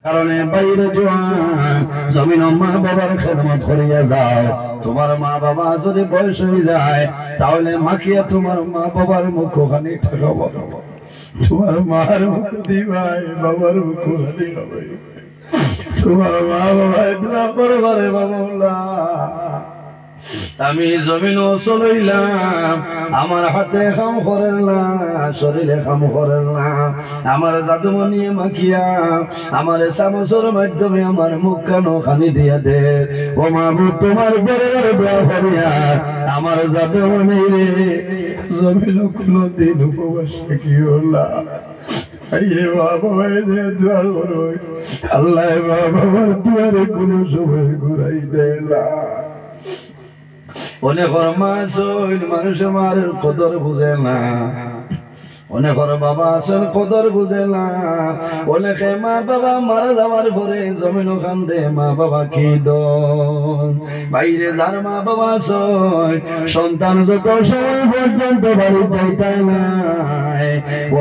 কারণে বাইরে জোয়ান জমিন মা বাবার খেদমত করিয়া যাও। তোমার মা বাবা যদি বয়স হয়ে যায় তাহলে মাখিয়া তোমার মা বাবার মুখখানি ঠেকাবো, তোমার মার মুখ দিবাই বাবার মুখখানি হবে, তোমার মা বাবায় দোয়া করবারে বাবা। আমি জমিন চলইলাম, আমার হাতে খাম করেন না, শরীরে খাম করেন না, আমার জাদুমণি মাখিয়া আমার চামচের মাধ্যমে আমার মুখ কানো খানি দিয়া দে। ও মাহবুব তোমার বেড়ে দোয়া করিয়া আমার জাদুমণি রে জমিন কোনদিন উপবাস রাখিও না। আল্লাহ বাবার দুয়ারে কোনো সময় ঘুরাই দেয় না। অনেকের মা আছেন মানুষের মার কদর বুঝে না, অনেকের বাবা আছেন কদর বুঝে না। অনেকে মা বাবা মারা যাওয়ার পরে জমিন কান্দে মা বাবা কি দন। বাইরে যার মা বাবা আছেন সন্তান যত সময় পর্যন্ত বাড়ি যাইতাই নাই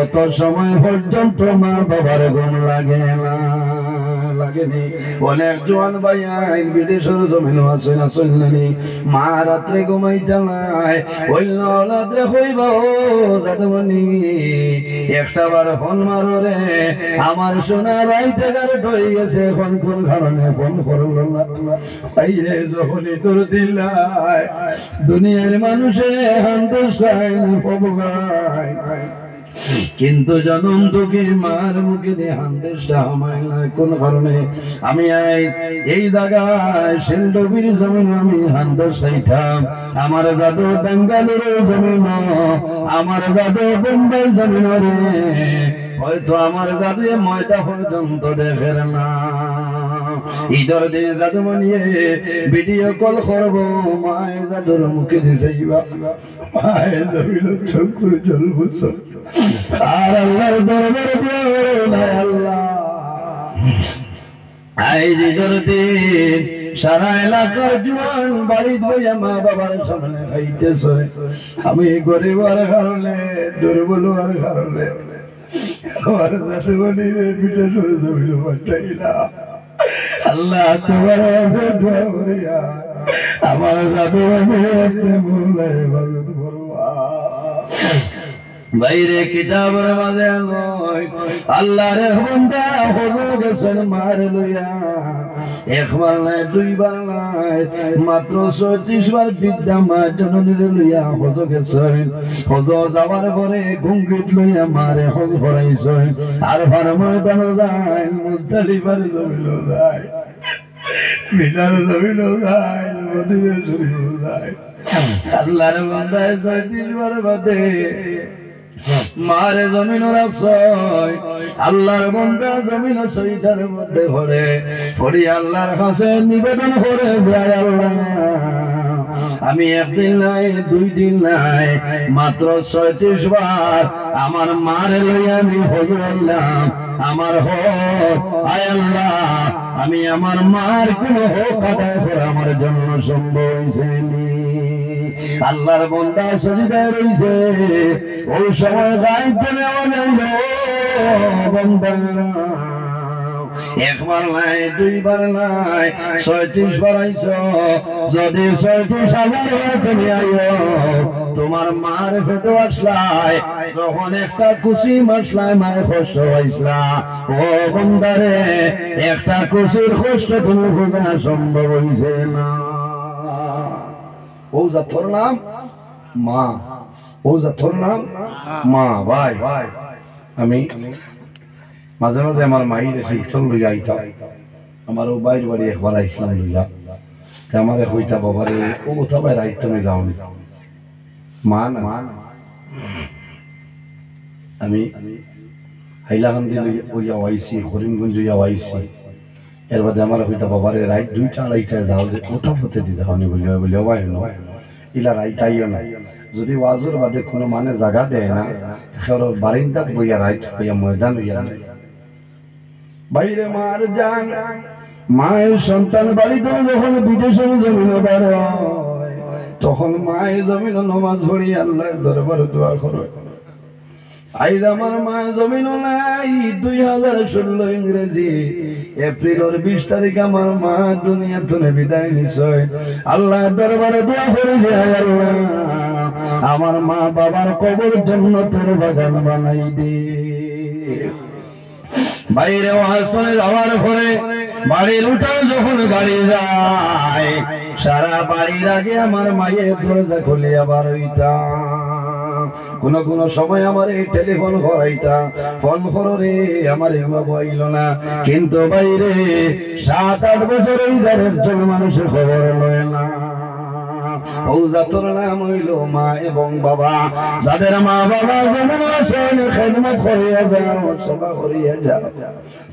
অত সময় পর্যন্ত মা বাবার গুণ লাগে না, লাগেনি। অনেক জোয়ান ভাইয়াই বিদেশের জমিন আছে না চললেনি, মা রাত্রে ঘুমাইতে নাই, অন্য রাত্রে হইব জাদুমণি একটা বার ফোন মারো রে আমার সোনা রাইতে গারে ধরে গেছে, এখন কোন কারণে ফোন করল না। বাইরে যখনই তোর দিলাই দুনিয়ার মানুষে হান্দাই পবগায়, কিন্তু জনম তোকে মার মুখে দিয়ে হান্দেশটা আমায় না কোন কারণে। আমি এই জায়গায় শিলডবির জমিন আমি হান্দেশ খাইতাম, আমার জাদু বেঙ্গালুরু জমিন, আমার জাদু বোম্বাই জমিন রে হয়তো আমার জাদু ময়দা পর্যন্ত দেখের না। ঈদের দিন জাদু মানিয়ে ভিডিও কল করব, মায়ের জাদুর মুখে দিছে মায়ের জমিন চকুর জল বুঝছো আর আল্লাহর দরবারে দোয়া আল্লাহ। আজ ঈদের দিন সারা এলাকার জোয়ান বাড়ি বইয়া মা বাবার সামনে খাইতেছে, আমি গরিব আর কারণে দুর্বল আর কারণে আমার জাদুমণির পিঠে সরে জমিল পাঠাইলা। আল্লাহ তোমার কাছে দোয়া করিয়া আমার জাদুমণির মূল্যে ভগত বড়ুয়া বাইরে কিতাবের মাঝে নয় আল্লাহর বান্দা হুজুর গেছেন মার লইয়া, একবার নাই দুইবার নাই মাত্র 36 বার বিদ্যা মা জননীর লইয়া হুজুর গেছেন। হুজুর যাওয়ার পরে ঘুঙ্গিট লইয়া মারে হজ করাইছেন, আর ময়দান যায় মুজদালিফার জমিন যায় মিনার জমিন যায় মদিনার জমিন যায়। আল্লাহর বান্দা 36 বার বাদে মারে জমিন রাখছয়, আল্লাহর বান্দা জমিন সইদার মধ্যে ভরে পড়ি আল্লাহর কাছে নিবেদন করে যায়, আল্লাহ আমি একদিন নাই 2 দিন নাই মাত্র 36 বার আমার মারে লইয়া আমি হজ করলাম। আমার হক আয় আল্লাহ আমি আমার মার কোন হক আদায় করা আমার জন্য সম্ভব হয়েছে। আল্লাহর বান্দা সজিদায় রইছে, ওই সময় গাইতে নেওয়া বান্দা একবার নাই দুইবার নাই 36 বার আইছ, যদি 36,000 তুমি আইও তোমার মার পেটে আসলাই যখন একটা কুশি মাসলাই মায়ের কষ্ট হইসলা, ও বান্দারে একটা কুশির কষ্ট তুমি বোঝা সম্ভব হইছে না। ও জাফর নাম মা, ও জাফর নাম মা। ভাই আমি মাঝে মাঝে আমার মায়ের এসে চল লইয়া আইতাম, আমার ও বাইর বাড়ি একবার আইসলাম লইয়া, আমার হইতা বাবারে ও কোথা বাইর আইত তুমি যাওনি মা না। আমি হাইলাকান্দি লইয়া আইসি, করিমগঞ্জ লইয়া আইসি, এর বাদে আমার হইতা বাবারে রাইট 2টা 2:30টায় যাও যে ওটা হতে দি যাওনি বলে ভাই নয় ইলা রাইট আইও না। যদি ওয়াজুর বাদে কোনো মানে জায়গা দেয় না তাহলে বারিন্দাত বইয়া রাইট হইয়া ময়দান হইয়া বাইরে মার যান। মায়ের সন্তান বাড়িতে যখন বিদেশের জমিনে বার তখন মায়ের জমিনে নামাজ পড়ি আল্লাহর দরবারে দোয়া করে, আইজ আমার মা জমিনও নাই। 2016 ইংরেজি এপ্রিলের 20 তারিখ আমার মা দুনিয়া থেকে বিদায় নিছে। আল্লাহ দরবারে দোয়া করে যে আল্লাহ আমার মা বাবার কবর জান্নাতের বাগান বানাই দে। বাইরে ওয়াজ শুনে যাওয়ার পরে বাড়ির উঠান যখন গাড়ি যায়, সারা বাড়ির আগে আমার মায়ের দরজা খুলে আবার ওইটা কোন কোন সময় আমার এই টেলিফোন করাইতা, ফোন করো রে আমার বাবা আইল না। কিন্তু বাইরে 7-8 বছর এই যারের জন্য মানুষের খবর লয় না। নাম হইল মা এবং বাবা। যাদের মা বাবা যেমন আছেন খেদমত করিয়া যাও, সেবা করিয়া যাও।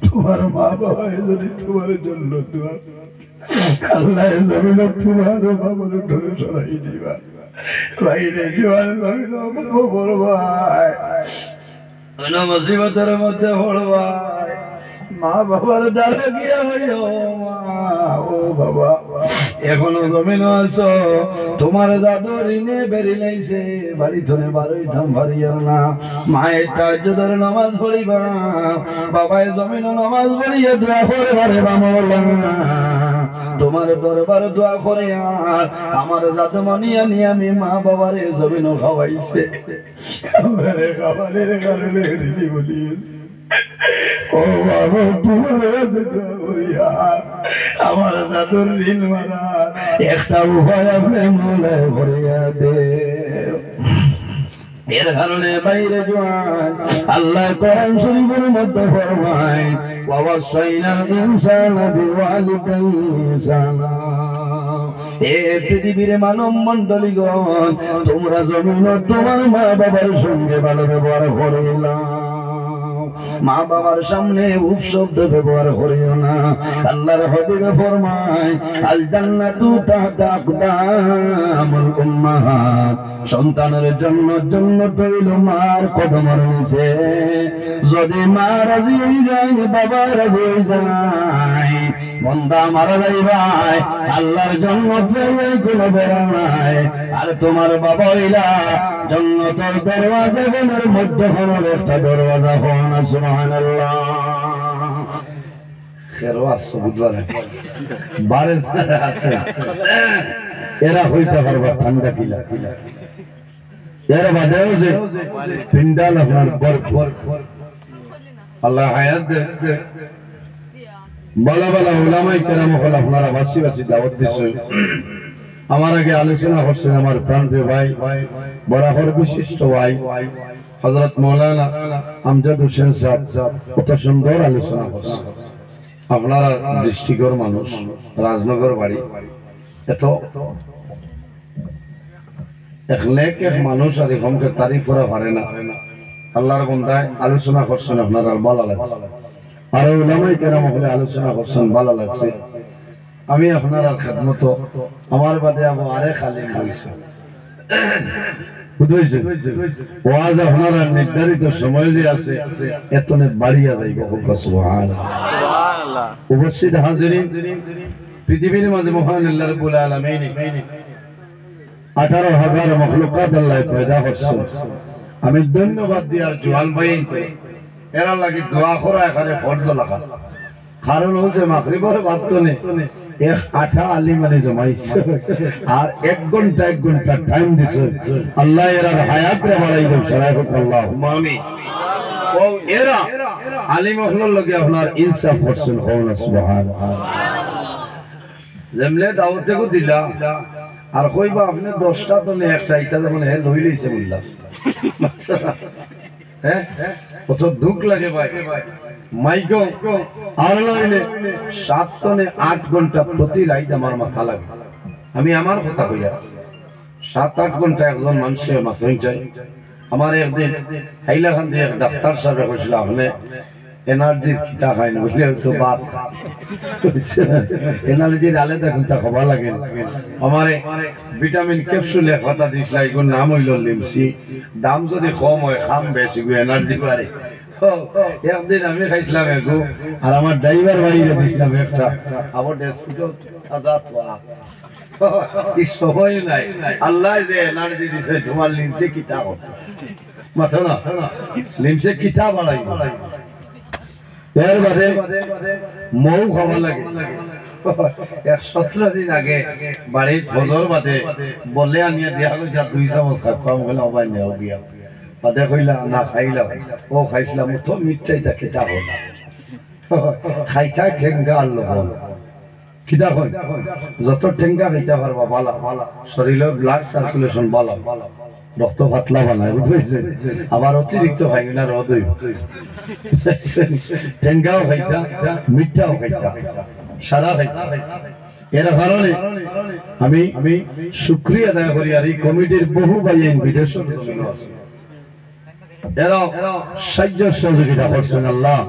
তোমার মা বাবা যদি তোমার জন্য দোয়া আল্লাহ জমিন তোমার বাবার ধরে সরাই দিবা। বাইরে জোয়ার জমিন বড় ভাই মুসিবতের মধ্যে বড় ভাই মা বাবার দ্বারা গিয়া হইও মা ও বাবা এখনো জমিন আছো, তোমার জাদু ঋণে বেরি লাইছে, বাড়ি ধরে বারোই ধাম ভারিয়া না। মায়ের তাজ্জুদের নামাজ পড়িবা, বাবায় জমিন নামাজ পড়িয়া দোয়া করে বারে বামলা তোমার দরবার দোয়া করে। আর আমার জাদু মানিয়া নিয়ে আমি মা বাবারে জমিন খাওয়াইছে, খাবারের কারণে ঋণী বলিয়েছে। ও বাবা তোমার কাছে দোয়া করিয়া আমার জাদুর ঋণ মারা একটা উপায় আপনি মনে করিয়া দে। এর কারণে বাইরে জোয়ান আল্লাহ কোরআন শরীফের মধ্যে ফরমায় ওয়াসাইনাল ইনসানা বিওয়ালিদাইহি ইহসানা। এ পৃথিবীর মানব মণ্ডলীগণ তোমরা জমিন তোমার মা বাবার সঙ্গে ভালো ব্যবহার করিলা, মা বাবার সামনে উপশব্দ ব্যবহার করিও না। আল্লাহর হাবিব ফরমায় আল জান্নাতু তাহতা আকদামুল উম্মাহাত, সন্তানের জন্য জান্নাত হইল মার কদমের নিচে। যদি মা রাজি হয়ে যায় বাবা রাজি হয়ে যায়, বন্দা মারা যাইবাই আল্লাহর জান্নাত পাইবে কোনো বেড়া নাই। আর তোমার বাবা হইলা জান্নাতের দরওয়াজা গুলোর মধ্যে কোনো একটা দরওয়াজা হন। সুবহানাল্লাহ। খেরওয়াজ বুঝলা না বারে আছে এরা হইতে পারবা ঠান্ডা কিলা এরা বাদেও যে পিন্ডাল আপনার বরফ আল্লাহ হায়াত দে। বলা বলা উলামায়ে কেরাম হল আপনারা বাসি বাসি দাওয়াত দিছে। আমার আগে আলোচনা করছেন আমার প্রান্তীয় ভাই বরাহর বিশিষ্ট ভাই হযরত মাওলানা আমজাদ হোসেন সাহেব কত সুন্দর আলোচনা করছেন। আপনারা দৃষ্টিকর মানুষ, রাজনগর বাড়ি, এত এক মানুষ আর এরকমকে তারিফ করা পারে না। আল্লাহর বান্দায় আলোচনা করছেন আপনারা ভালো লাগছে, আর উলামায়ে কেরাম হলে আলোচনা করছেন ভালো লাগছে। আমি আপনার খেদমত আমার বাদে আরেক আলেম বলছি ওয়াজ আপনারা নির্ধারিত সময় যে আছে এতনে বাড়িয়া যাইব। সুবহানাল্লাহ। উপস্থিত হাজিরিন, পৃথিবীর মাঝে মহান আল্লাহ রাব্বুল আলামিন 18,000 মখলুকাত আল্লাহ পয়দা করছেন। আমি ধন্যবাদ দিয়ার জওয়ান ভাই এরা লাগি দোয়া করা এখানে ফরজ লাগা, কারণ হচ্ছে মাগরিবের বাদ তো নেই এক আঠা আলিমানে জমাইছে আর 1 ঘন্টা টাইম দিছে। আল্লাহ এরা হায়াত রে বাড়াই দেব সারাফত আল্লাহুম্মা আমিন। ও এরা আলিম হলোর লগে আপনার ইনসাফ করছেন। সুবহানাল্লাহ। যেমলে দাওয়াতে কো দিলা আর কইবা আপনি 10টা তো নে একটা এটা যেমন হে লই লইছে বললা, হ্যাঁ কত দুঃখ লাগে ভাই। মাইকো আর লইলে 7 টনে 8 ঘন্টা প্রতি রাত আমার মাথা লাগে। আমি আমার কথা কইয়া 7-8 ঘন্টা একজন মানুষের মাথায় যায়। আমার একদিন হাইলাকান্দি এক ডাক্তার সাহেব কইছিল আপনি এনার্জির কিতা খাই না বুঝলে তো বাত এনার্জির আলাদা কিতা খাওয়া লাগে। আমারে ভিটামিন ক্যাপসুল এক কথা দিছিল, এগুলোর নাম হইল লিমসি। দাম যদি কম হয় খাম বেশি এনার্জি বাড়ে। একদিন আমি খাইছিলাম এগু আর আমার ড্রাইভার বাড়িতে দিয়েছিলাম একটা, আবার সময় নাই। আল্লাহ যে এনার্জি দিছে তোমার লিমসি কিতা মাথা না লিমসে কিতা বাড়াই এর বাদে মৌ খাওয়া লাগে 17 দিন আগে বাড়ির ফজর বাদে বলে আনিয়া দিয়া কইছা 2 চামচ খাওয়া বলে অবাই নেও গিয়া বাদে কইলা না খাইলা ও খাইছিলাম তো মিঠাইটা কিতা হল খাইতা ঠেঙ্গা আল্লাহ বল কিতা হয় যত ঠেঙ্গা খাইতে পারবা ভালো শরীরের ব্লাড সার্কুলেশন ভালো রক্ত পাতলা বানায় বুঝছেন আবার অতিরিক্ত খাই না রদ হইব ঠেঙ্গাও খাইতা মিঠাও খাইতা সারা খাইতা এর কারণে আমি শুকরিয়া আদায় করি আর এই কমিটির বহু ভাইয়ের বিদেশ এরা সাহায্য সহযোগিতা করছেন আল্লাহ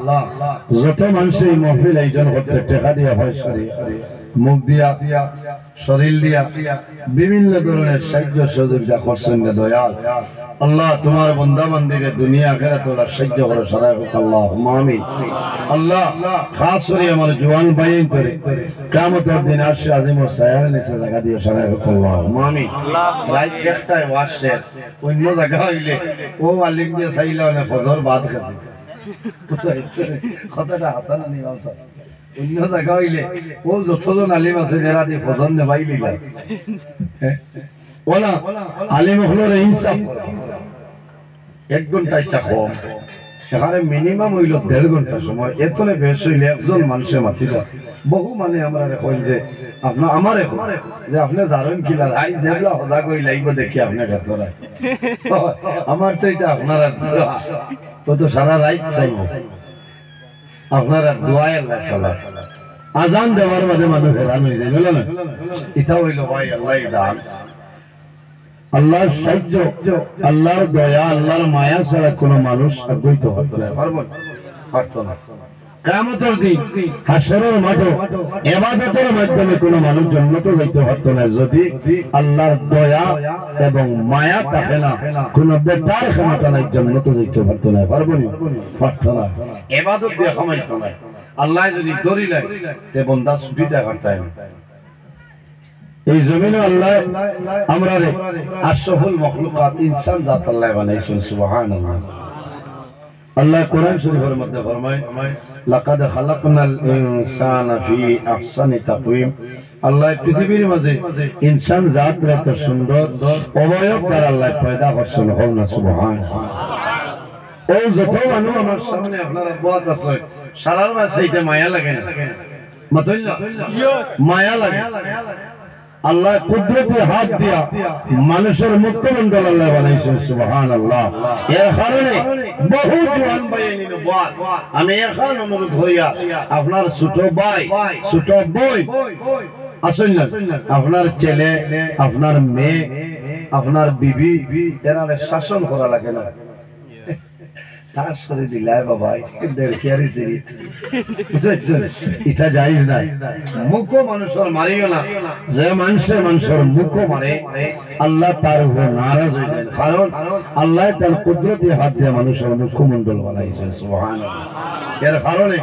যত মানুষ এই মহফিল আয়োজন করতে টাকা দিয়া পয়সা দিয়া মুখ দিয়া শরীর দিয়া বিভিন্ন ধরনের সাহায্য সহযোগিতা করছেন দয়াল আল্লাহ তোমার বান্দা বান্দিকে দুনিয়া আখিরাত ওলা সাহায্য করে সারা আল্লাহুম্মা আমিন আল্লাহ খাস করে আমার জওয়ান ভাইয়ের করে কিয়ামতের দিন আসে আজিম ও সায়ার নিচে জায়গা দিয়ে সারা আল্লাহুম্মা আমিন রাত একটায় ওয়াশে অন্য জায়গা হইলে ও আলিম দিয়ে চাইলা না ফজর বাদ খাসি কথাটা হাসান নি বাবা অন্য জায়গা হইলে ও যতজন আলিম আছে এরা দিয়ে ফজর নেবাই লিলা ওলা আলিম হলোর ইনসাফ 1 ঘন্টা ইচ্ছা কম এখানে মিনিমাম হইল 1.5 ঘন্টা সময় এতনে বেশ হইলে একজন মানুষের মাতিল বহু মানে আমরা কই যে আপনা আমারে যে আপনি জানেন কিলার আই যেগুলা হদা কই লাইব দেখি আপনার কাছে আমার তো এটা আপনারা তো সারা রাত চাইব আপনারা দোয়ায় আল্লাহ সালাত আজান দেওয়ার বাদে মানুষ হেরান হয়ে যায় বলো না এটা হইল ভাই আল্লাহ দান আল্লাহর সাহায্য আল্লাহর দয়া আল্লাহর মায়া ছাড়া কোনো মানুষ অগ্রহিত হতো না পারতো না কিয়ামতের দিন হাশরের মাঠে ইবাদতের মাধ্যমে কোনো মানুষ জান্নাতে যাইতে পারতো না যদি আল্লাহর দয়া এবং মায়া থাকে না কোনো বেটার ক্ষমতা নাই জান্নাতে যাইতে পারতো না পারতো না ইবাদত দিয়ে কামাইতো না আল্লাহ যদি ধরিলে তে বান্দা ছুটিটা করতে না এই জমিনে আল্লাহ আমরা আশরাফুল মাখলুকাত ইনসান জাত আল্লাহ বানাইছেন সুবহানাল্লাহ আল্লাহ কোরআন শরীফের মধ্যে ফরমায় লাকাদ খালাকনাল ইনসানা ফি আহসানি তাকওয়িম আল্লাহ পৃথিবীর মাঝে ইনসান জাত এত সুন্দর অবয়ব দ্বারা আল্লাহ পয়দা করছেন হল না সুবহানাল্লাহ ও যত মানুষ আমার সামনে আপনারা বয়াত আছে সারার মাঝে এইটা মায়া লাগে না মাতইল্লা মায়া লাগে আল্লাহ কুদরতি হাত দিয়া মানুষের মুক্তমণ্ডল আল্লাহ বানাইছেন সুবহানাল্লাহ এর কারণে বহু জওয়ান ভাই নিনো বল আমি এখন অনুরোধ করিয়া আপনার ছোট ভাই ছোট বই আসেন না আপনার ছেলে আপনার মেয়ে আপনার বিবি এরা শাসন করা লাগে না তার শরীর দিলাই বাবা দেড়কিয়ারি সিরিত বুঝছেন এটা জায়েজ না মুখ মানুষের মারিও না যে মানুষের মুখ মারে আল্লাহ তার উপর নারাজ হয়ে যায় কারণ আল্লাহ তার কুদরতি হাত দিয়ে মানুষের মুখমণ্ডল বানাইছেন সুবহানাল্লাহ এর কারণে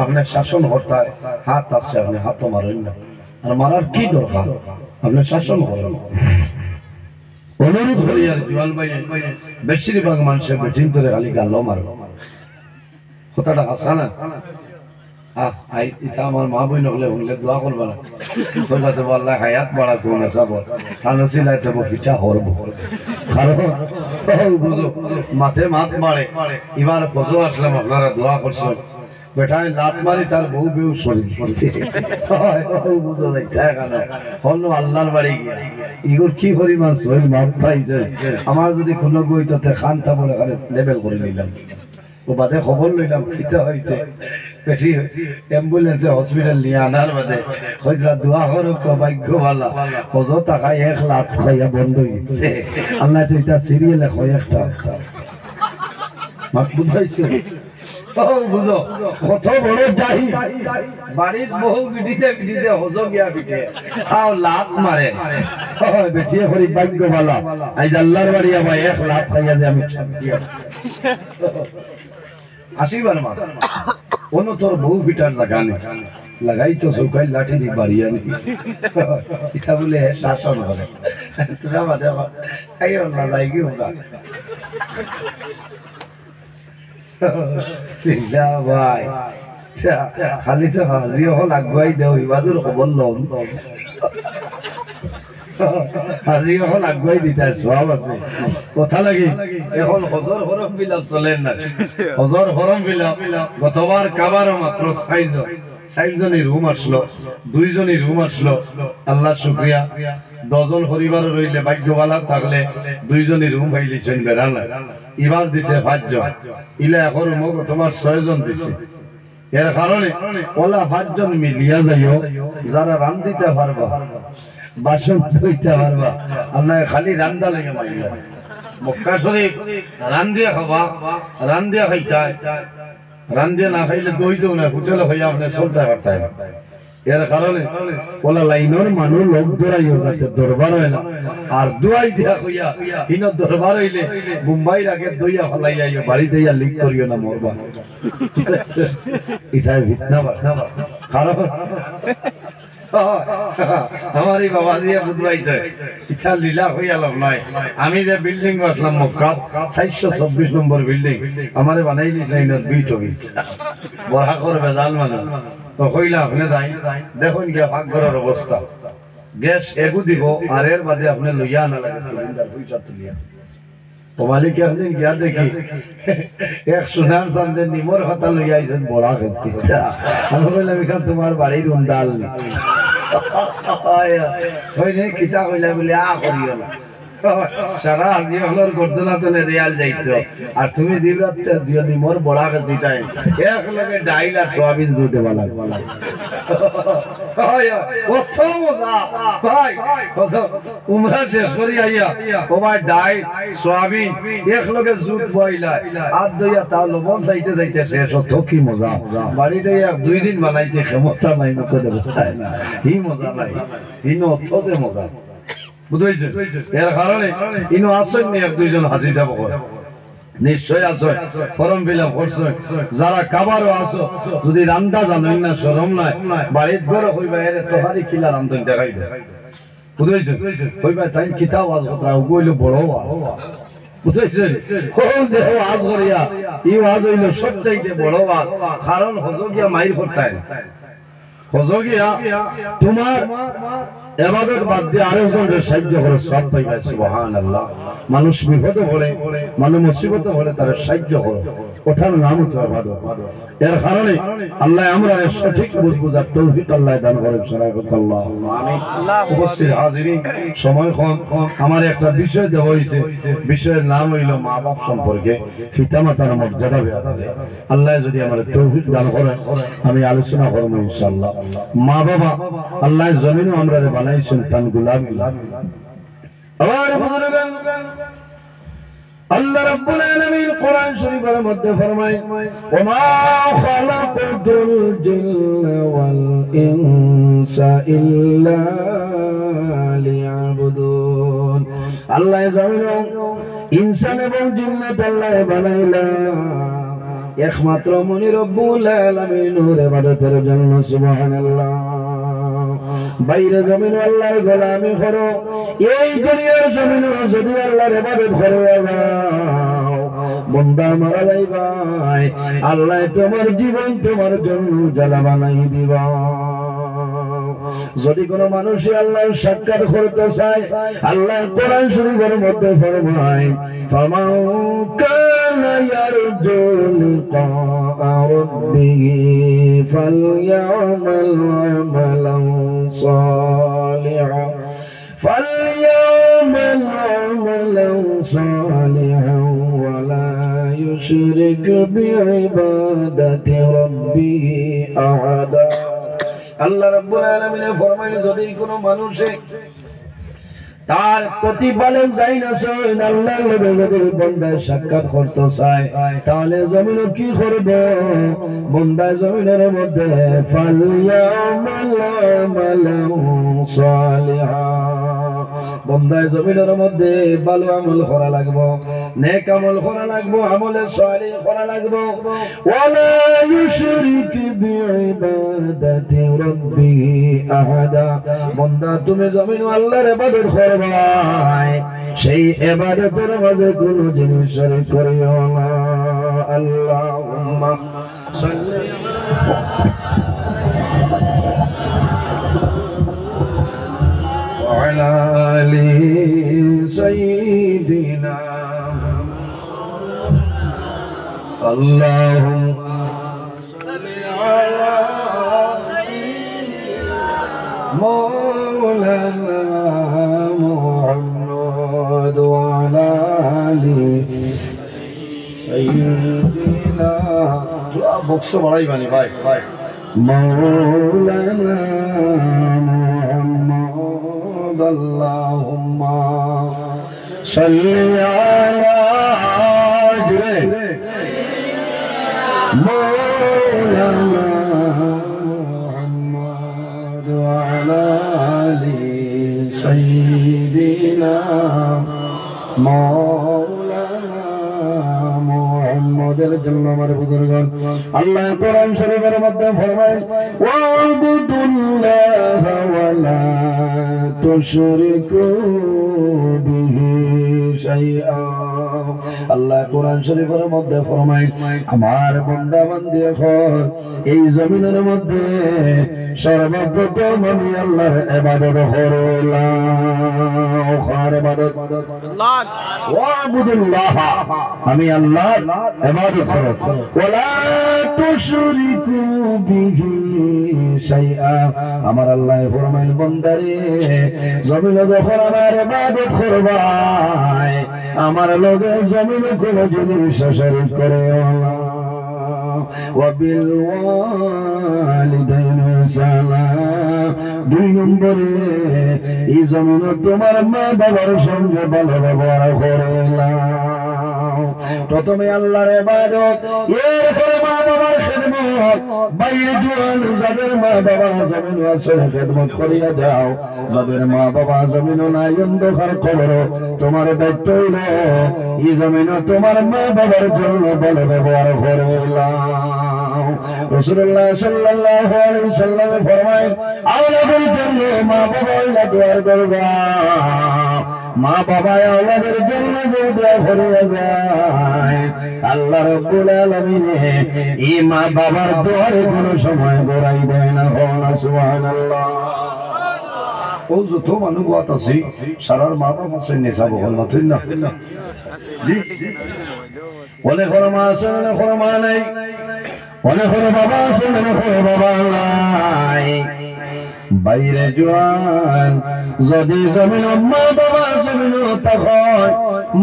আপনি শাসন করতে হাত আছে আপনি হাত মারেন না আর মারার কি দরকার আপনি শাসন করেন অনুরোধ করি আর জওয়ান ভাই বেশিরভাগ মানুষের বেটিং করে খালি গালো মারো কথাটা হাসা না এটা আমার মা বই নকলে শুনলে দোয়া করবা না কইবা তো আল্লাহ হায়াত বাড়া কোন আসাব কানসিলাই তো পিঠা হরব কারণ বুঝো মাথে মাত মারে এবার ফজর আসলাম আপনারা দোয়া করছেন বেটায় লাত মারি তার বউ বেউ শরীর পড়ছে বুঝো যাইতা কেন হল আল্লাহর বাড়ি গিয়া ইগোর কি পরিমাণ শরীর মাপ পাইছে আমার যদি কোনো গইতে খানটা বলে লেভেল করে নিলাম ও বাদে খবর লইলাম খিতে হয়েছে পেটি অ্যাম্বুলেন্সে হসপিটাল নিয়ে আনার বাদে হয়তো দোয়া করো ভাগ্য ভালো কত টাকা 1 লাখ খাইয়া বন্ধ হয়েছে আল্লাহ তো এটা সিরিয়ালে হয় একটা মাকবুল হয়েছে বুঝো কত বড় দাহি বাড়ির বহু বিটিতে হজো গিয়া বিটে তাও লাভ মারে বেটিয়ে করি ভাগ্য ভালো আজ আল্লাহর বাড়ি আবার 1 লাখ খাইয়া যে আমি শান্তি আসিবার মা কোন তোর বহু বিটার জায়গা নেই লাগাই তো চৌকাই লাঠি দি বাড়িয়া নি এটা বলে শাসন করে তোরা বাদে খাইও না লাগি ওরা ভাই খালি তো হাজিও হল আগুয়াই দেও ইবাদুর খবর লম হাজিও হল আগুয়াই দিতে সব আছে কথা লাগি এখন হজর হরম বিলাপ চলেন না হজর হরম বিলাপ গতবার কাবার মাত্র 6 জনের রুম আসলো 2 জনের রুম আসলো আল্লাহ শুকরিয়া 10 জন পরিবার রইলে ভাগ্যবালা থাকলে 2 জনের রুম পাইলিছেন বেড়ানা এবার দিছে 5 জন ইলা এখন রুম তোমার 6 জন দিছে এর কারণে ওলা 5 জন মিলিয়া যাইও যারা রান্দিতে পারবা বাসন ধুইতে পারবা আল্লাহ খালি রান্দা লাগে মাইয়া মক্কা শরীফ রান্দিয়া খাবা রান্দিয়া খাইতায় রান্দিয়া না খাইলে দই তো না হোটেলে হইয়া আপনি চলতে পারতায় এর কারণে ওলা লাইনের মানুষ লোক দৌড়াইও যাতে দরবার হয় না আর দুয়াই দিয়া হইয়া হিন দরবার হইলে মুম্বাইর আগে দইয়া ফলাই আইও বাড়িতে ইয়া লিক করিও না মরবা এটাই ভিতনা কারণ আমারই বাবা দিয়ে বুঝবাইছে ইচ্ছা লীলা হইয়া লাভ নয় আমি যে বিল্ডিং বসলাম মক্কা 424 নম্বর বিল্ডিং আমারে বানাইলি লাইনত বিট হই বড়া করে বেজাল মানুষ তো কইলা আপনি যাই দেখুন গিয়া ভাগ্যের অবস্থা গ্যাস এগু দিব আর এর বাদে আপনি লইয়া না লাগে সিলিন্ডার পয়সা তুলিয়া ও মালিক একদিন গিয়া দেখি এক সোনার চান্দে নিমর হাতা লইয়া আইছেন বড়া খেয়েছি আমি বললাম এখান তোমার বাড়ির উন্ডাল কিতা কইলা বলে আ করিও না সারা আজি হলর গর্দনা তলে রিয়াল যাইতো আর তুমি দিলাতে যদি মোর বড়া গেছি তাই এক লগে ডাইল আর সোয়াবিন জুটে বালা কত মজা ভাই উমরা শেষ করি আইয়া ও ভাই ডাইল সোয়াবিন এক লগে জুট বইলা আর দইয়া তা লবণ চাইতে যাইতে শেষ হতো কি মজা বাড়িতে এক 2 দিন বানাইছে ক্ষমতা নাই নকো দেব তাই না হি মজা নাই ইনো অত যে মজা বুঝাইছে এর কারণে ইনো আসেন নি 1-2 জন হাসি যাব নিশ্চয় আসো ফরম ফিলাপ করছো যারা কাবারও আসো যদি রান্দা জানোই না শরম নাই বাড়িত ঘর হইবা এর তোহারি খিলা রান্দন দেখাই দে বুঝাইছে হইবা তাই কিতাব আজ কথা কইলো বড় বুঝাইছে ও যে আজ করিয়া ই আজ হইলো সবচাইতে বড় ওয়াজ কারণ হজগিয়া মাইর করতাই হজগিয়া তোমার ইবাদত বাদ দিয়ে আরেকজনের সাহায্য করে সব পাইবা সুবহানাল্লাহ মানুষ বিপদে পড়ে মানুষ মুসিবতে পড়ে তার সাহায্য করে ওঠার নাম হচ্ছে ইবাদত এর কারণে আল্লাহ আমরা সঠিক বুঝার তৌফিক আল্লাহ দান করেন সুবহানাল্লাহ আমিন উপস্থিত হাজিরিন সময় কম আমার একটা বিষয় দেওয়া হয়েছে বিষয়ের নাম হইল মা বাপ সম্পর্কে পিতামাতার মর্যাদা আল্লাহ যদি আমার তৌফিক দান করেন আমি আলোচনা করব ইনশাআল্লাহ মা বাবা আল্লাহ জমিনে আমরা বানাই সন্তান গুলাম আমার বুজুর্গান আল্লাহ রাব্বুল আলামিন কোরআন শরীফের মধ্যে ফরমায় ওমা খালাকাতুল জিন্না ওয়াল ইনসা ইল্লা লিয়াবুদুন আল্লাহ জমিনে ইনসান এবং জিন্নাত আল্লাহ বানাইলেন একমাত্র মনি রব্বুল আলামিনের ইবাদতের জন্য সুবহানাল্লাহ বাইরে জমিন আল্লাহর গোলামি করো এই দুনিয়ার জমিনে যদি আল্লাহর ইবাদত করো বান্দা মারা যাইবা আল্লাহ তোমার জীবন তোমার জন্য জ্বালা বানাই দিবা যদি কোনো মানুষ আল্লাহর সাক্ষাৎ করতে চায় আল্লাহ কোরআন শরীফের মধ্যে ফরমায় ফামান কানা ইয়ারজু লিকা রাব্বিহি ফালইয়ামাল আমালান সালিহান فليعمل عملا صالحا ولا يشرك بعبادة ربه أحدا আল্লাহ রাব্বুল আলামিন ফরমায় যদি কোনো মানুষে তার প্রতিপালক যাই না শোন আল্লাহর নবী যদি বান্দার সাক্ষাৎ করতে চায় তাহলে জমিনে কি করবে বান্দা জমিনের মধ্যে ফালইয়ামাল আমালান সালিহা বন্দায় জমিনের মধ্যে ভালো আমল করা লাগবো, নেক আমল করা লাগবো, আমলে সালিহ করা লাগবো। ওয়ালা ইউশরিক বিইবাদাতি রাব্বিহি আহাদা। বন্দা তুমি জমিন আল্লাহর ইবাদত করবাই, সেই ইবাদতের মাঝে কোনো জিনিস শরীক করিও না। আল্লাহুম্মা সাল্লি وعلى آل سيدنا اللهم صل على مولانا محمد وعلى آل سيدنا بوكس بڑائی بانی بھائی مولانا محمد اللهم صل على مولانا محمد وعلى آل سيدنا مولانا মুহাম্মাদের জন্য আমার বুজুর্গগণ আল্লাহ কোরআন শরীফের মধ্যে ফরমায় ওয়াবুদুল্লাহ ওয়া লা তুশরিকু বিহি শাইআ। আল্লাহ কোরআন শরীফের মধ্যে ফরমায় আমার বান্দা বান্দি এখন এই জমিনের মধ্যে সর্বপ্রথম আমি আল্লাহর ইবাদত করলাম। কার ইবাদত? আল্লাহ। ওয়াবুদুল্লাহ, আমি আল্লাহর ইবাদত করব। ওয়ালা তুশরিকু বিহি শাইআ। আমার আল্লাহ ফরমাইল বান্দারে জমিনে যখন আমার ইবাদত করবাই, আমার লগে জমিনে কোনো জিনিস শরীক করিও না। ওয়াবিল ওয়ালিদাইনি সালাম। 2 নম্বরে এই জমিনে তোমার মা বাবার সঙ্গে ভালো ব্যবহার করিলাম। প্রথমে আল্লাহর ইবাদত, এরপরে মা বাবার খিদমত। বাইরে জোয়ান যাদের মা বাবা জমিন আছে খিদমত করিয়া যাও, যাদের মা বাবা জমিন নাই অন্ধকার কবর, তোমার দায়িত্ব হইল এই জমিনে তোমার মা বাবার জন্য ভালো ব্যবহার করিলাম। রাসূলুল্লাহ সাল্লাল্লাহু আলাইহি সাল্লাম ফরমায় আওলাদের জন্য মা বাবা হইল দুয়ার দরজা। মা বাবা আওলাদের জন্য যে দোয়া করিয়া যায়, আল্লাহ রাব্বুল আলামিন এই মা বাবার দোয়ারে কোনো সময় গোড়াই দেয় না। সুবহানাল্লাহ। ও যত মানুষ বাত আছে সারার মা বাবা আছে নেশা বহল মাথুই না অনেক মা আছে, অনেক মা নাই, অনেক বাবা আছে, অনেক বাবা নাই। বাইরে জোয়ান যদি জমিন মা বাবা জমিন তখন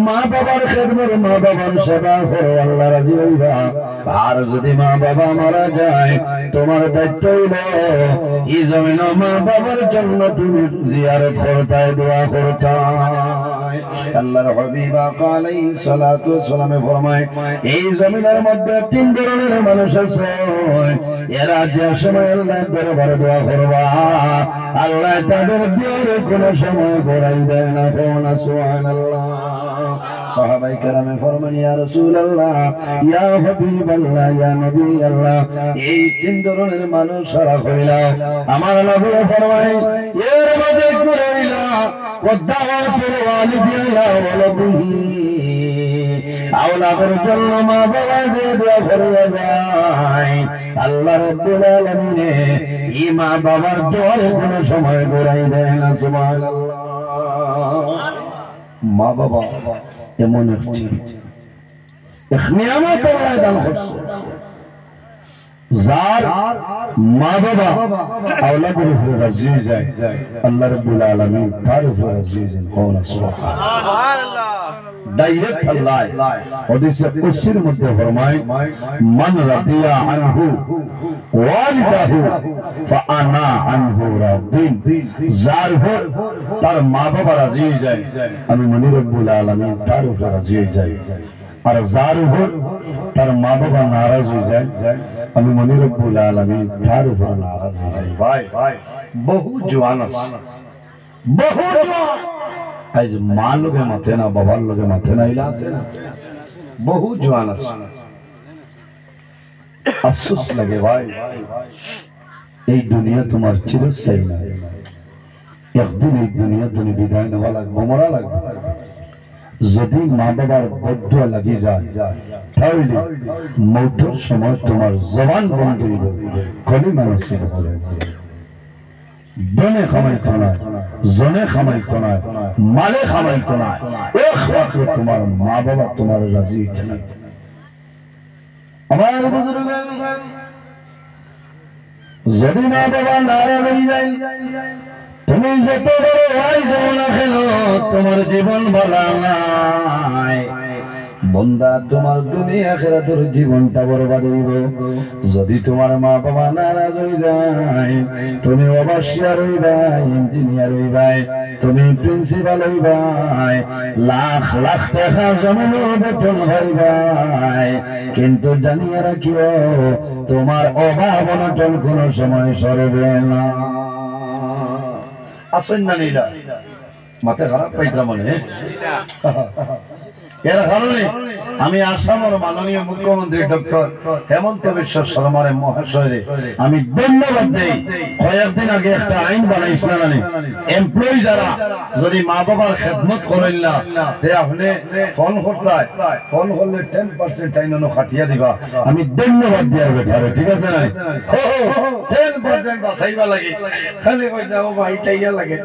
মা বাবার খেদমত, মা বাবার সেবা করো, আল্লাহ রাজি হইবা। আর যদি মা বাবা মারা যায়, তোমার দায়িত্ব হইল এই জমিন মা বাবার জন্য তুমি জিয়ারত করতাই, দোয়া করতাই। আল্লাহর হাবিব আলাইহিস সালাতু ওয়াস সালাম ফরমায় এই জমিনের মধ্যে 3 ধরনের মানুষ আছে, এরা যে সময় আল্লাহর দরবারে দোয়া করবা, আল্লাহ তাদের দোয়ারে কোনো সময় ঘোরাই দেয় না। সুবহানাল্লাহ। সাহাবায়ে কেরামে ফরমান ইয়া রাসূলুল্লাহ, ইয়া হাবিবাল্লাহ, ইয়া নবী আল্লাহ, এই 3 ধরনের মানুষ সারা হইলা আমার নবী ফরমায় এর মাঝে ঘুরাইলা ওয়াদাওয়াতুল ওয়ালিদি ইলা ওয়ালাদিহি। আওলাদের জন্য মা বাবা যে দোয়া করিয়া যায়, আল্লাহ রাব্বুল আলামিন এই মা বাবার দোয়ারে কোনো সময় ঘোরাই দেয় না। সুবহানাল্লাহ। মা বাবা এমন একটি নিয়ামত আল্লাহ দান করছে, যার মা বাবা আওলাদের উপরে রাজি যায়, আল্লাহ রাব্বুল আলামিন তার উপরে রাজি হন। সুবহানাল্লাহ। ডাইরেক্ট আল্লাহ হাদিসে কুদসির মধ্যে ফরমায় মান রাদিয়া আনহু ওয়ালিদাহু ফাআনা আনহু রাদিন। যার উপর তার মা বাবা রাজি যায়, আমি মনি রব্বুল আলামিন তার উপরে রাজি যাই। আর যার উপর তার মা বাবা নারাজ হয়ে যায়, আমি মনি রব্বুল আলামিন তার উপর নারাজ হয়ে যাই। ভাই বহু জওয়ান আছে, বহু জওয়ান আজ মা লোকে মাথে না, বাবার লোকে মাথে না, এলা আছে না বহু জওয়ান আছে। আফসোস লাগে ভাই, এই দুনিয়া তোমার চিরস্থায়ী না। একদিন এই দুনিয়া তুমি বিদায় নেওয়া লাগবে, মরা লাগবে। যদি মা বাবার বদুয়া লাগি যায় তাহলে মৌতের সময় তোমার জবান বন্ধ হইল, কলিমা নসিব হবে। দনে খামাইতো না, জনে খামাইতো না, মালে খামাইতো না, একমাত্র তোমার মা বাবা তোমার রাজি হইতে না। আমার বুজুর্গ যদি মা বাবা নারাজ হয়ে যায়, তুমি যত বড় ভাই যাও না কেন তোমার জীবন ভালো নাই। বন্দা তোমার দুনিয়া আখিরাতের জীবনটা বরবাদ হইব। যদি তোমার মা বাবা নারাজ হয়ে যায়, তুমি অবশ্যই হইবাই, ইঞ্জিনিয়ার হইবাই, তুমি প্রিন্সিপাল হইবাই, লাখ লাখ টাকা জমিন বেতন হইবাই, কিন্তু জানিয়ে রাখিও তোমার অভাব অনটন কোনো সময় সরবে না। আসেন না নীলা মাথা খারাপ পাইতাম মনে এর কারণে আমি আসামের মাননীয় মুখ্যমন্ত্রী ডক্টর হেমন্ত বিশ্ব শর্মার মহাশয়রে আমি ধন্যবাদ দেই। কয়েকদিন আগে একটা আইন বানাইছিলেন, এমপ্লয়ি যারা যদি মা বাবার খেদমত করেন না তে আপনি ফোন করতে, ফোন করলে 10% আইন খাটিয়া দিবা। আমি ধন্যবাদ দিয়ার বেটারে, ঠিক আছে না? 10% বাঁচাইবা লাগে, খালি কই যাও ভাই টাইয়া লাগে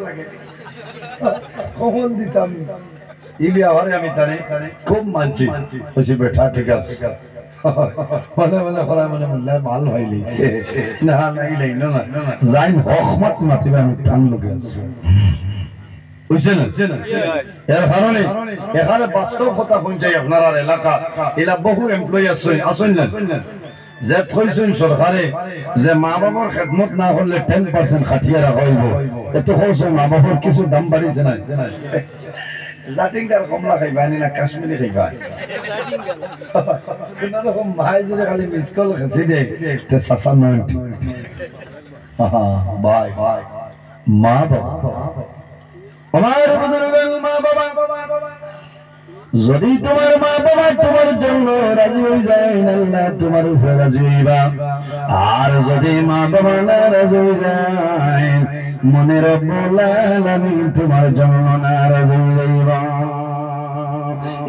কখন দিতাম ইলি আহারে আমি তারে খুব মানছি হইছে বেটা, ঠিক আছে মনে মনে করা মনে মনে মাল হইলি না নাই নাই না যাই হকমত মাতিবা আমি টান লগে আছি বুঝছেন না? এর কারণে এখানে বাস্তব কথা শুনছাই আপনার এলাকা এলা বহু এমপ্লয়ি আসেন না যে থইছেন সরকারে যে মা বাবার খেদমত না করলে 10% খাটিয়া রাখা হইব। এত হচ্ছে মা বাবার কিছু দাম বাড়িছে না, লাটিংটার কমলা খাইবা না কাশ্মীরি খাইবা, কোনরকম মাই যদি খালি মিস কল খেসি দে তে সাসা নয়। ভাই মা বাবা আমার বুজুর্গ মা বাবা যদি তোমার মা বাবা তোমার জন্য রাজি হয়ে যায়, আল্লাহ তোমার উপরে রাজি হইবা। আর যদি মা বাবা নারাজ হয়ে যায়, মনে রব্বুল আলামিন তোমার জন্য নারাজ হয়ে যাইবা।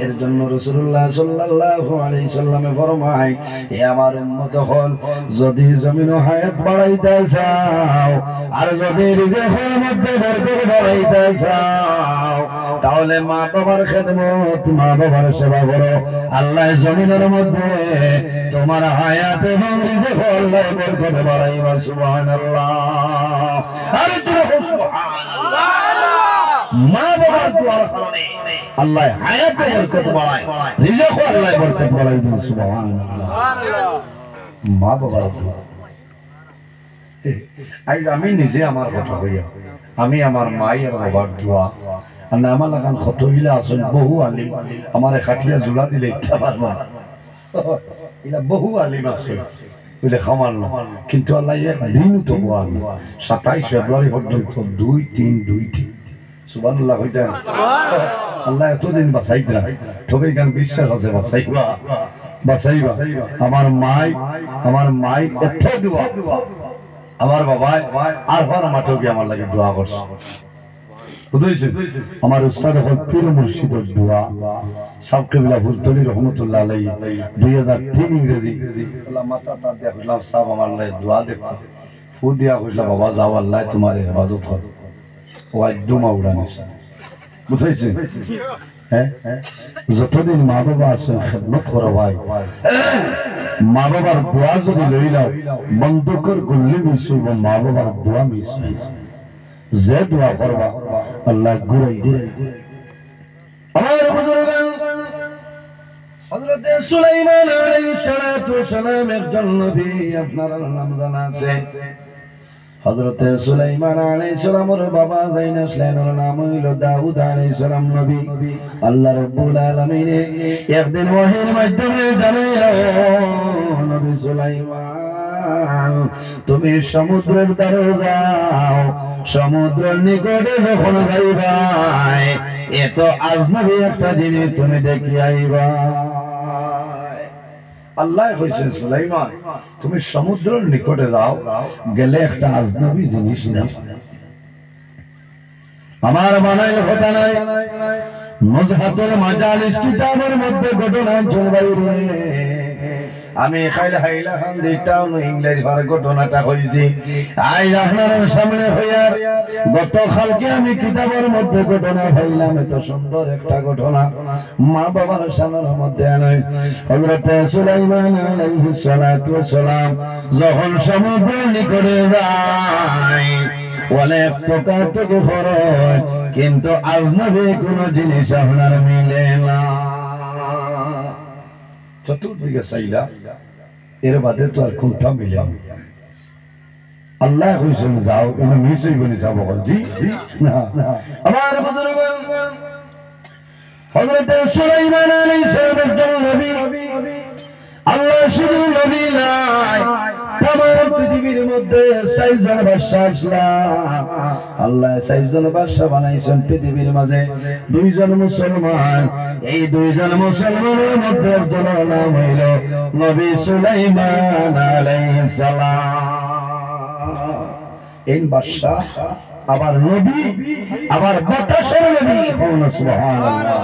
এর জন্য রাসূলুল্লাহ সাল্লাল্লাহু আলাইহি সাল্লামে ফরমায়, হে আমার উম্মত হল, যদি জমিন হায়াত বাড়াইতে চাও আর যদি রিজিকের মধ্যে বরকত বাড়াইতে চাও, তাহলে মা বাবার খেদমত, মা বাবার সেবা করো। আল্লাহ জমিনের মধ্যে তোমার হায়াত এবং রিজিক আল্লাহ বরকত বাড়াইবা। সুবহানাল্লাহ, আর সুবহানাল্লাহ। মা বাবার দোয়ার কারণে আল্লাহ হায়াতে বরকত বাড়ায়, রিজিকও আল্লাহ বরকত বাড়ায় দেন। সুবহানাল্লাহ, মা বাবার দোয়া। আজ আমি নিজে আমার কথা কইয়া, আমি আমার মায়ের বাবার দোয়া আর না আমার লাগান কতগুলা আছেন বহু আলিম, আমার খাটিয়া জোড়া দিলে ইচ্ছা পারবা, এরা বহু আলিম আছে বলে খামার না, কিন্তু আল্লাহ একদিন তো বোয়া 27 ফেব্রুয়ারি পর্যন্ত 2-3 সুবহানাল্লাহ হইতেন। আল্লাহ এতদিন বাঁচাইতেন, তবে গান বিশ্বাস আছে বাঁচাইবা বাঁচাইবা। আমার মাই এত দোয়া, আমার বাবা আর মাঠেও গিয়ে আমার লাগে দোয়া করছে। বুঝেছেন? আমার উস্তাদ হল পীর মুর্শিদের দোয়া, সাব কেবলা ফুলতলি রহমতুল্লাহ আলাইহি 2003 ইংরেজি মাথা তার দিয়া কইলাম সাহেব আমার লাগে দোয়া দেখো, ফু দিয়া কইলা বাবা যাও আল্লাহ তোমার হেফাজত করে। ও একদমা উড়ানিছে, বুঝেছেন? হ্যাঁ, যতদিন মা বাবা আছে খেদমত করো ভাই। মা বাবার দোয়া যদি লই লাও, বন্ধুকর গুল্লি মিস হইব, মা বাবার দোয়া মিস হইব। যে দোয়া করবা আল্লাহ ঘুরাই দিবে। আমার বুজুর্গ হযরত সুলাইমান আলাইহিস সালাতু ওয়াস সালাম একজন নবী, আপনার নাম জানা আছে। হযরত সুলাইমান আলাইহিস সালামের বাবা জাইনাসলামের নাম হইল দাউদ আলাইহিস সালাম নবী। আল্লাহ রাব্বুল আলামিন একদিন ওহীর মাধ্যমে জানাইলো, নবী সুলাইমান তুমি সমুদ্রের ধারে যাও, সমুদ্রের নিকটে যখন যাইবাই এত আজনবী একটা জিনিস তুমি দেখি আইবা। আল্লাহ কইছেন সুলাইমান তুমি সমুদ্রের নিকটে যাও, গেলে একটা আজনবী জিনিস দেখো। আমার বানাই কথা নাই, মুজহাতুল মাজালিস কিতাবের মধ্যে ঘটনা চলবাই রে। আমি খাইলা হাইলা খান দিটাও নো ইংলিশ ভার ঘটনাটা কইছি আজ আপনার সামনে হইয়া। গতকালকে আমি কিতাবের মধ্যে ঘটনা পাইলাম, এত সুন্দর একটা ঘটনা মা বাবার সামনের মধ্যে আনয়। হযরত সুলাইমান আলাইহিস সালাতু ওয়াস সালাম যখন সমুদ্রের নিকটে যায় অনেক টোকাটুকি করে, কিন্তু আজনবী কোন জিনিস আপনার মিলে না। চতুর্দিকে চাইলা, এর বাদে তো আর কোনটা মিলে আল্লাহ কইছেন যাও, এনে মিছই বলি যাব জি না। আমার বুজুর্গ হযরত সুলাইমান আলাইহিস সালাম একজন নবী। আল্লাহ শুধু নবী নয়, তামাম পৃথিবীর মধ্যে ৬০ জন বাদশা আসলাম। আল্লাহ ৬০ জন বাদশা বানাইছেন পৃথিবীর মাঝে, ২ জন মুসলমান। এই ২ জন মুসলমানের মধ্যে একজনের নাম হইল নবী সুলাইমান আলাইহিস সালাম। এই বাদশা আবার নবী, আবার বাতাসের নবী। সুবহানাল্লাহ।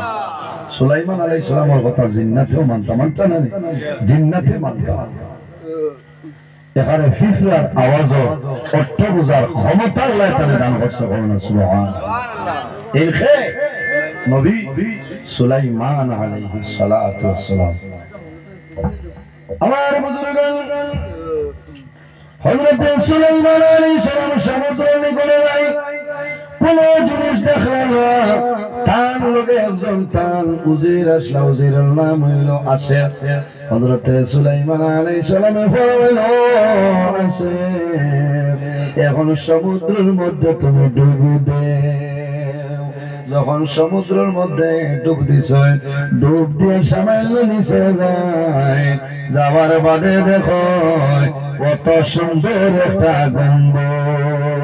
সুলাইমান আলাইহিস সালামের কথা জিন্নাতেও মানতাম না, জিন্নাতে মানতাম। এখানে ফিফরার আওয়াজও অর্থ বুঝার ক্ষমতা আল্লাহ তাআলা দান করছে। সুবহানাল্লাহ। এর খে নবী সুলাইমান আলাইহিস সালাতু ওয়াস সালাম। আমার বুজুর্গগণ হযরত সুলাইমান আলাইহিস সালাম সমুদ্রের নিকটে যায়, কোন জিনিস দেখলো না। তার লগে একজন তার উজির আসলা, উজিরের নাম হইল আসেফ। হযরত সুলাইমান আলাইহিস সালামের হইল আসেফ, এখন সমুদ্রের মধ্যে তুমি ডুব দেও। যখন সমুদ্রের মধ্যে ডুব দিছ, ডুব দিয়ে সামান্য নিচে যায়, যাওয়ার বাদে দেখো কত সুন্দর একটা গম্বুজ।